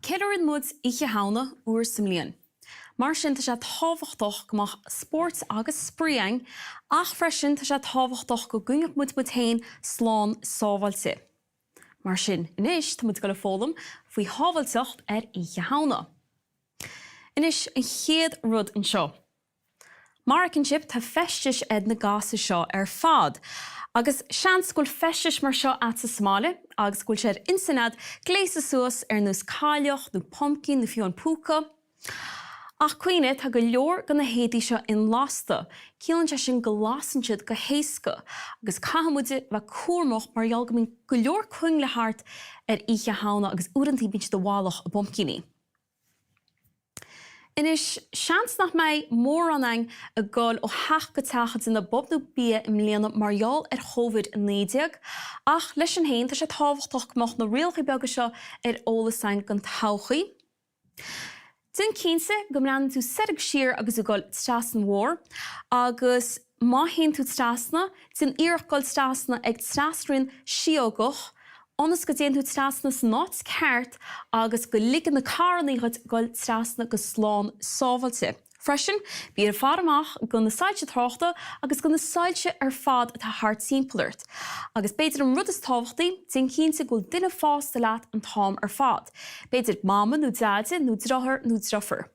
Ceireann muid Oíche Shamhna uair sa mbliain. Mar sin tá sé tábhachtach go mbeadh spórt agus spríoing, ach freisin tá sé tábhachtach go gcuinneadh muid tain slán sábháilte. Mar sin, inis tá muid go le fólam faoi sábháilteacht Oíche Shamhna. Inis an chéad rud anseo. Mar an sib tá feistis na gasa seo fad, agus sean scoil feistis mar seo at sa Somália, agus scoil sé insanad gléasa suas nús cáileach, nó pumpkin, nó fiú an púca. Ach cuine tá go leor go na héadaí seo in lásta, cílann sé sin go lásan siad go héasca, agus caithemuide bheith cuairmach mar gheall go mbeadh go leor cuing le thart Oíche Shamhna agus uaireantí bíonn do bháilach a pumpkinní. Inis seans nach mé mór an a gáil ó heach go teachad in na bobnú bí im mbliana mar gheall COVID-19, ach leis an héin tá sé tábhachtach gomach na rialchaí beaga seo ólasáin gan todhchaí. Din cínsa go mbeadh tú seirg siar agus a gáil strasan mhór, agus má haon tú strasna, din iarach gáil strasna ag strasrún siógach, Onas go déanú strasna sa nát ceart agus go ligean na cáraníchad gáil strasna go slán sábháilte. Freisin, bí ar fad amach go na sáilte tráchta agus go na sáilte fad atá thart simplairt. Agus beidir an rud is tábhachtaí, din cínsa go duine fásta leat an tám fad. Beidir mama nó dáide nó drothar nó drofer.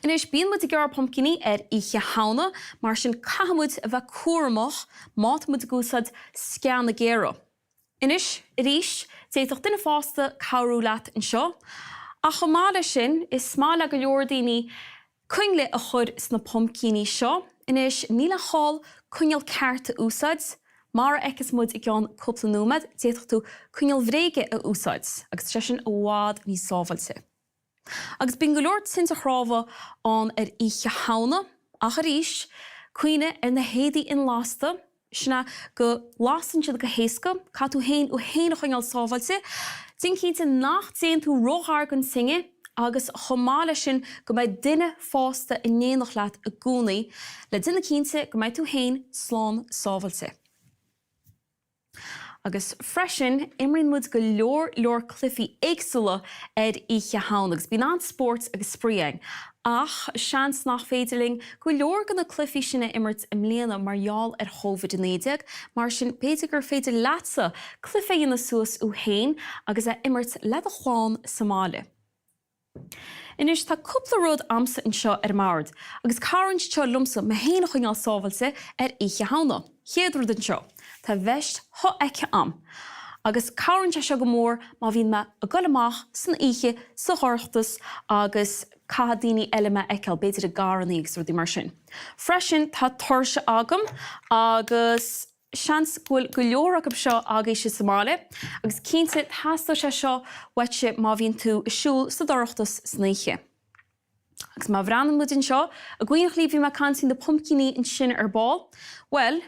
Inis bíonn muid gur pumpkinní Oíche Shamhna, mar sin caithemuid a bheith cuairmach mát muid gúsad scean na géire. Inis, ríis, déadach duine fásta cabhrú leat anseo, a chomáile sin is smála go leor daoine cuingle a chur sna pumpkinní seo, inis níla cháil cuineal ceart a úsáid, mar echas muid i gceann cúpla nómad, déadach tú cuineal bhréige a úsáid, agus tre sin a bhád ní sábháilte. Agus bíonn go leor sin a chrábha an Oíche Shamhna, ach a ríis, cuine na héadaí in lásta, sinna go lásan siad go héasca, cá tú hain ó hain a chuineal sábháilte, din cínta nach déann tú róthar gon singe, agus chomáile sin go mbeidh duine fásta i ndéanach leat a gcónaí, le duine cínta go mbeidh tú hain slán sábháilte. Agus freisin, imrionn muid go leor clufií éagsúla Oíche Shamhna, agus bíonn an spórt agus spríoing. Ach, seans nach féidirling go leor go na clufií sinna imirt im mbliana mar gheall COVID-19, mar sin beidir gur féidir leatsa clufií na suas ó hain agus imirt le a chláán Somália. Inis tá cúpla rud amsa anseo mard, agus carrann seo lumsa me héana chuineáil sábháilte Oíche Shamhna. Chéad rud anseo. Tá bheist tho aice am. Agus carrann seo go mór má bhíonn me a gcuil amach san oíche sa chorachtas agus daoine eile me eiceil beidir a garaní agus rudí mar sin. Freisin tá tuirse agam agus seans bhfuil go leor agam seo Oíche Somália, agus cínta theasta sé seo weite má bhíonn tú siúil sa dorachtas san oíche. Agus má bhreann muid anseo, a gcuinneach líbhí me cantín na pumpkinní in sin ball, well,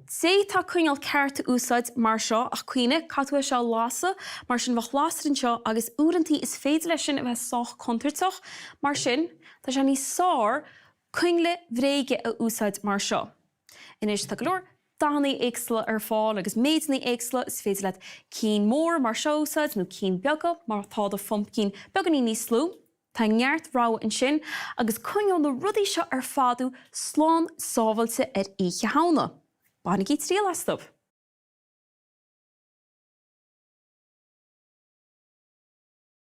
sé tá cuineal ceart úsáid mar seo ach cuine catú seo lása, mar sin bheith lása anseo agus uaireantí is féidir lei sin a bheith sách contartach, mar sin tá sé níos sár cuingle bhréige a úsáid mar seo. Inis tá go leor dánaí éagsla fáil agus méideannaí éagsla is féidir leat cinn mór mar seo úsáid nó cinn beaga mar tá do pumpkin beaganí níos slú. Tá ngeart rá an sin agus cuineáil na rudaí seo fadú slán sábháilte Oíche Shamhna. Bána gí trí lastab.